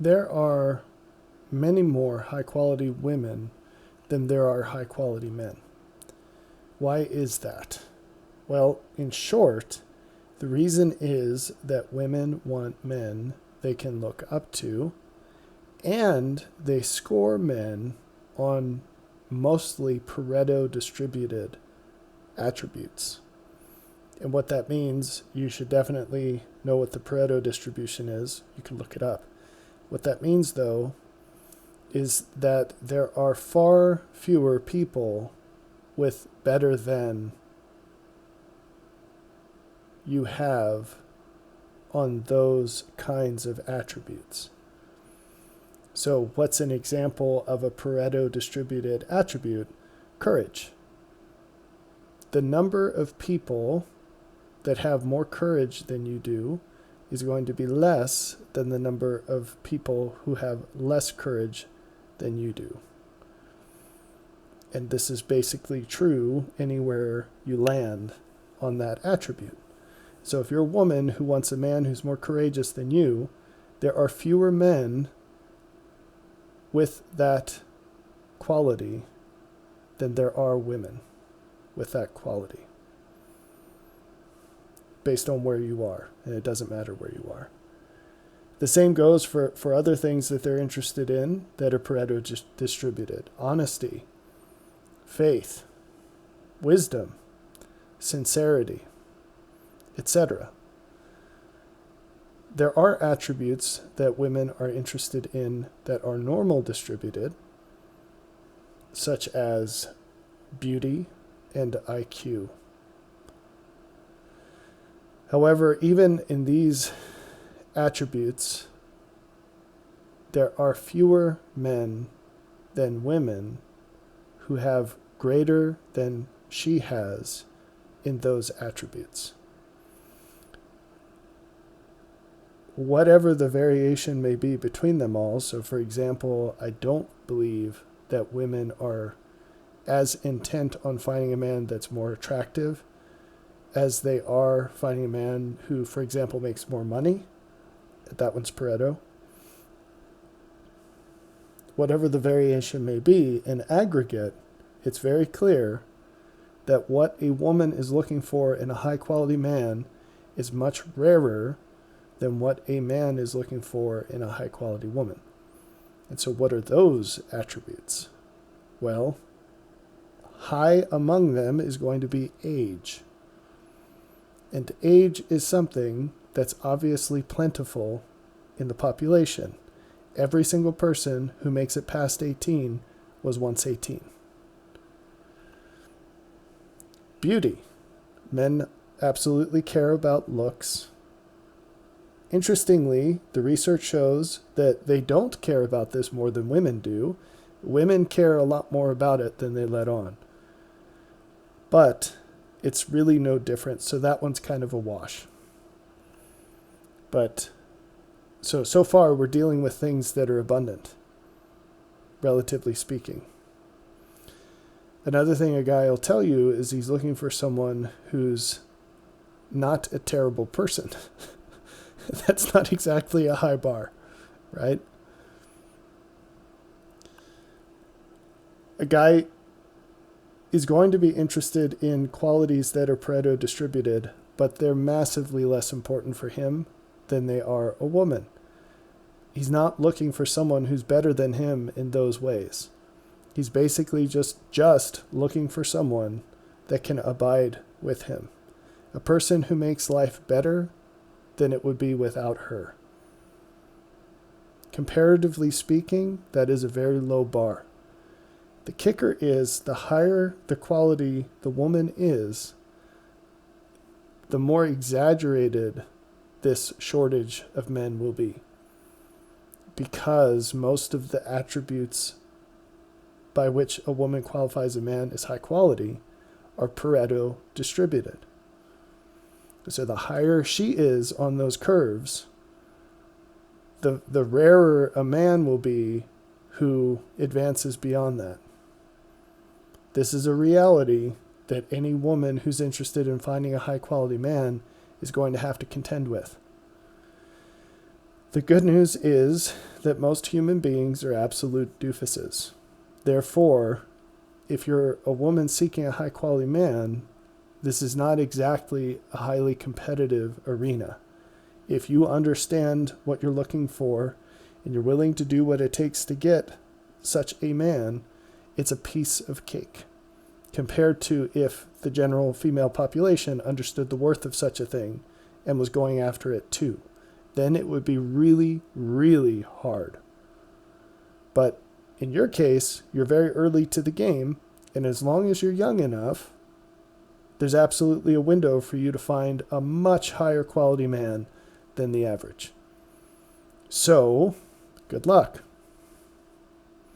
there are many more high quality women than there are high quality men. Why is that? Well, in short, the reason is that women want men they can look up to, and they score men on mostly Pareto distributed attributes. And what that means, you should definitely know what the Pareto distribution is. You can look it up. What that means, though, is that there are far fewer people with better than you have on those kinds of attributes. So what's an example of a Pareto distributed attribute? Courage. The number of people that have more courage than you do is going to be less than the number of people who have less courage than you do. And this is basically true anywhere you land on that attribute. So if you're a woman who wants a man who's more courageous than you, there are fewer men with that quality than there are women with that quality, based on where you are, and it doesn't matter where you are. The same goes for other things that they're interested in that are Pareto distributed. Honesty, faith, wisdom, sincerity, etc. There are attributes that women are interested in that are normal distributed, such as beauty and IQ. However, even in these attributes, there are fewer men than women who have greater than she has in those attributes. Whatever the variation may be between them all, so for example, I don't believe that women are as intent on finding a man that's more attractive as they are finding a man who, for example, makes more money. That one's Pareto. Whatever the variation may be, in aggregate, it's very clear that what a woman is looking for in a high-quality man is much rarer than what a man is looking for in a high-quality woman. And so what are those attributes? Well, high among them is going to be age. And age is something that's obviously plentiful in the population. Every single person who makes it past 18 was once 18. Beauty. Men absolutely care about looks. Interestingly, the research shows that they don't care about this more than women do. Women care a lot more about it than they let on. But it's really no different, so that one's kind of a wash. But so far we're dealing with things that are abundant, relatively speaking. Another thing a guy will tell you is he's looking for someone who's not a terrible person. That's not exactly a high bar, right? A guy is going to be interested in qualities that are Pareto distributed, but they're massively less important for him than they are a woman. He's not looking for someone who's better than him in those ways. He's basically just looking for someone that can abide with him. A person who makes life better than it would be without her. Comparatively speaking, that is a very low bar. The kicker is the higher the quality the woman is, the more exaggerated this shortage of men will be. Because most of the attributes by which a woman qualifies a man as high quality are Pareto distributed. So the higher she is on those curves, the rarer a man will be who advances beyond that. This is a reality that any woman who's interested in finding a high-quality man is going to have to contend with. The good news is that most human beings are absolute doofuses. Therefore, if you're a woman seeking a high quality man, this is not exactly a highly competitive arena. If you understand what you're looking for and you're willing to do what it takes to get such a man, it's a piece of cake. Compared to if the general female population understood the worth of such a thing and was going after it too. Then it would be really, really hard. But in your case, you're very early to the game, and as long as you're young enough, there's absolutely a window for you to find a much higher quality man than the average. So, good luck.